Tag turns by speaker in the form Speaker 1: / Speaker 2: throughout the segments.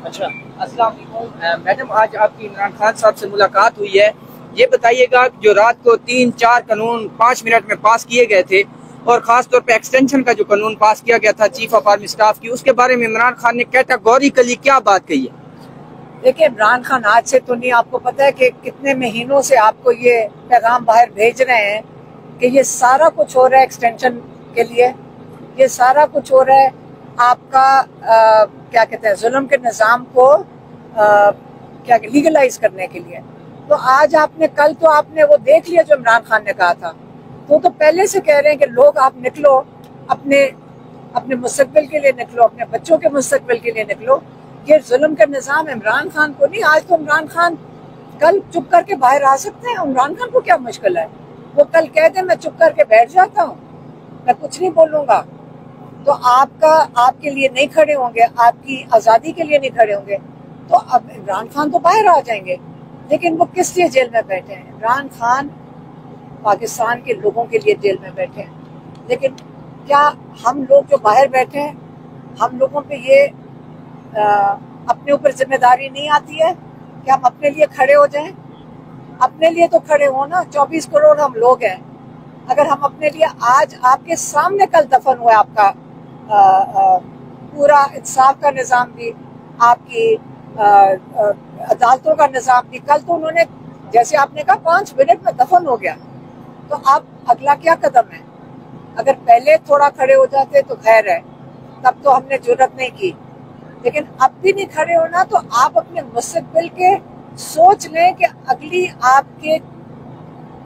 Speaker 1: अच्छा, अस्सलाम वालेकुम। मैडम, आज आपकी इमरान खान साहब से मुलाकात हुई है। ये बताइएगा जो रात को 3-4 कानून 5 मिनट में पास किए गए थे और खास तौर पे एक्सटेंशन का जो कानून पास किया गया था चीफ ऑफ आर्मी स्टाफ की, उसके बारे में इमरान खान ने कैटेगोरिकली क्या बात कही है?
Speaker 2: देखिए, इमरान खान आज से तो नहीं, आपको पता है कि कितने महीनों से आपको ये पैगाम बाहर भेज रहे हैं कि ये सारा कुछ हो रहा है एक्सटेंशन के लिए, ये सारा कुछ हो रहा है आपका क्या कहते हैं, जुल्म के निज़ाम को क्या लीगलाइज करने के लिए। तो आज आपने, कल तो आपने वो देख लिया जो इमरान खान ने कहा था, तो पहले से कह रहे हैं कि लोग आप निकलो, अपने मुस्तकबिल के लिए निकलो, अपने बच्चों के मुस्तकबिल के लिए निकलो। ये जुल्म का निज़ाम इमरान खान को नहीं, आज तो इमरान खान कल चुप करके बाहर आ सकते हैं। इमरान खान को क्या मुश्किल है, वो कल कह दे मैं चुप करके बैठ जाता हूँ, मैं कुछ नहीं बोलूंगा, तो आपके लिए नहीं खड़े होंगे, आपकी आज़ादी के लिए नहीं खड़े होंगे, तो अब इमरान खान तो बाहर आ जाएंगे। लेकिन वो किस लिए जेल में बैठे हैं? इमरान खान पाकिस्तान के लोगों के लिए जेल में बैठे हैं। लेकिन क्या हम लोग जो बाहर बैठे हैं, हम लोगों पे ये अपने ऊपर जिम्मेदारी नहीं आती है कि हम अपने लिए खड़े हो जाएं? अपने लिए तो खड़े हो ना, 24 करोड़ हम लोग हैं। अगर हम अपने लिए, आज आपके सामने कल दफन हुआ आपका पूरा इंसाफ का निज़ाम भी, आपकी अदालतों का निज़ाम भी, कल तो उन्होंने, जैसे आपने कहा, 5 मिनट में दफन हो गया। तो अब अगला क्या कदम है? अगर पहले थोड़ा खड़े हो जाते तो खैर है, तब तो हमने जुर्रत नहीं की, लेकिन अब भी नहीं खड़े होना। तो आप अपने मुस्तकबिल के सोच लें कि अगली आपके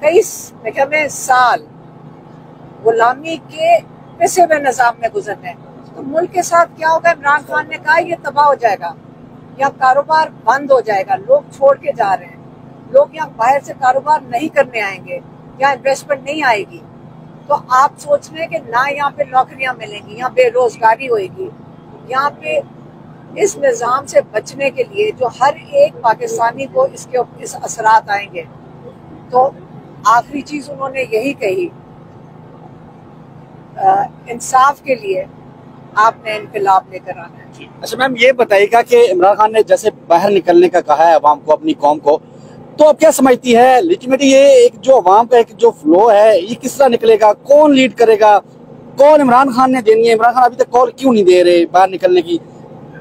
Speaker 2: कई साल गुलामी के पैसे में निज़ाम में गुजरने, तो मुल्क के साथ क्या होगा? इमरान खान ने कहा ये तबाह हो जाएगा, यहाँ कारोबार बंद हो जाएगा, लोग छोड़ के जा रहे हैं, लोग यहाँ बाहर से कारोबार नहीं करने आएंगे, यहाँ इन्वेस्टमेंट नहीं आएगी। तो आप सोच रहे हैं कि ना यहाँ पे नौकरियां मिलेंगी, यहाँ बेरोजगारी होगी, यहाँ पे इस निज़ाम से बचने के लिए जो हर एक पाकिस्तानी को इस असरात आएंगे। तो आखिरी चीज उन्होंने यही कही, इंसाफ के लिए आपने इनकलाब लेकर आना है।
Speaker 3: अच्छा मैम, ये बताइएगा कि इमरान खान ने जैसे बाहर निकलने का कहा है अवाम को, अपनी कौम को, तो अब क्या समझती है लेजिटिमेटली ये एक जो अवाम का एक जो फ्लो है, ये किस तरह निकलेगा? कौन लीड करेगा? कॉल इमरान खान ने देनी है? इमरान खान अभी तक कॉल क्यों नहीं दे रहे बाहर निकलने की?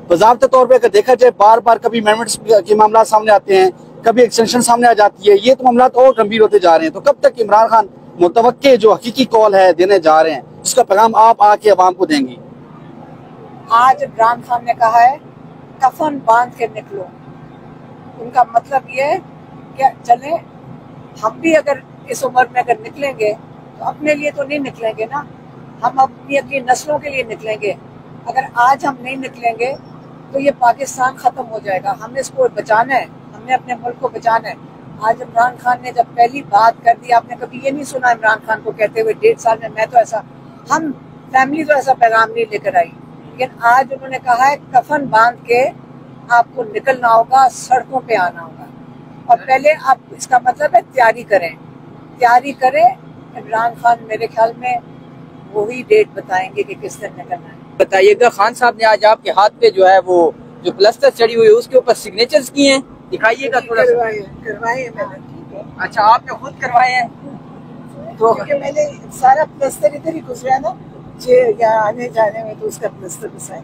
Speaker 3: बाज़ाब्ता तौर पे अगर देखा जाए, बार बार कभी अमेंडमेंट्स के मामला सामने आते हैं, कभी एक्सटेंशन सामने आ जाती है, ये तो मामला और गंभीर होते जा रहे हैं। तो कब तक इमरान खान मुतवक्के जो हकीकी कॉल है देने जा रहे हैं, जिसका पैगाम आप आके अवाम को देंगी?
Speaker 2: आज इमरान खान ने कहा है कफन बांध के निकलो। उनका मतलब ये है कि चले, हम भी अगर इस उम्र में अगर निकलेंगे तो अपने लिए तो नहीं निकलेंगे ना, हम अपनी नस्लों के लिए निकलेंगे। अगर आज हम नहीं निकलेंगे तो ये पाकिस्तान खत्म हो जाएगा। हमने इसको बचाना है, हमने अपने मुल्क को बचाना है। आज इमरान खान ने जब पहली बात कर दी, आपने कभी ये नहीं सुना इमरान खान को कहते हुए 1.5 साल में मैं तो ऐसा, हम फैमिली तो ऐसा पैगाम नहीं लेकर आई, लेकिन आज उन्होंने कहा है कफन बांध के आपको निकलना होगा, सड़कों पे आना होगा। और पहले आप, इसका मतलब है तैयारी करें। इमरान खान मेरे ख्याल में वही डेट बताएंगे कि किस दिन निकलना है।
Speaker 1: बताइएगा, खान साहब ने आज आपके हाथ पे जो है वो जो प्लास्टर चढ़ी हुई है उसके ऊपर सिग्नेचर्स किए हैं, दिखाइएगा थोड़ा सा।
Speaker 2: करवाए मैंने।
Speaker 1: अच्छा, आपने खुद करवाए हैं?
Speaker 2: तो मैंने सारा प्लास्टर इधर ही गुजरा ना, यहाँ आने जाने में, तो उसका प्लास्टर बसाएं।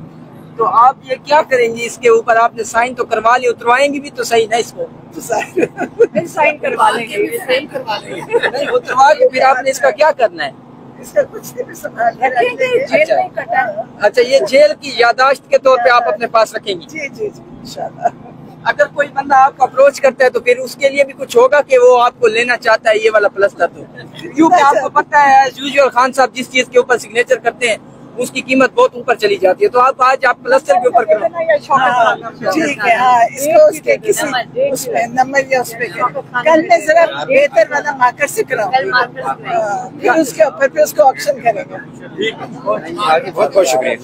Speaker 1: तो आप ये क्या करेंगी इसके ऊपर? आपने साइन तो करवा लिए, उतरवाएंगे भी तो सही ना इसको?
Speaker 2: तो साइन करवा लेंगे,
Speaker 1: नहीं, उतरवा के फिर आपने इसका क्या करना है?
Speaker 2: इसका कुछ नहीं, संभाल के रख लेंगे। जेल नहीं कटा।
Speaker 1: अच्छा, ये जेल की यादाश्त के तौर पे आप अपने पास रखेंगी?
Speaker 2: जी जी जी, इंशाल्लाह।
Speaker 1: अगर कोई बंदा आपको अप्रोच करता है तो फिर उसके लिए भी कुछ होगा कि वो आपको लेना चाहता है ये वाला प्लास्टर? तो क्योंकि आपको पता है यूजुअल खान साहब जिस चीज के ऊपर सिग्नेचर करते हैं उसकी कीमत बहुत ऊपर चली जाती है, तो आप आज आप प्लास्टर के ऊपर करो।
Speaker 2: ठीक है, हाँ, इसको उसके किसी उसमें नंबर या उसपे कल मैं जरा बेहतर वाला मार्कर से कराऊं, फिर उसके ऊपर पे उसको ऑप्शन करेंगे।
Speaker 3: बहुत बहुत शुक्रिया।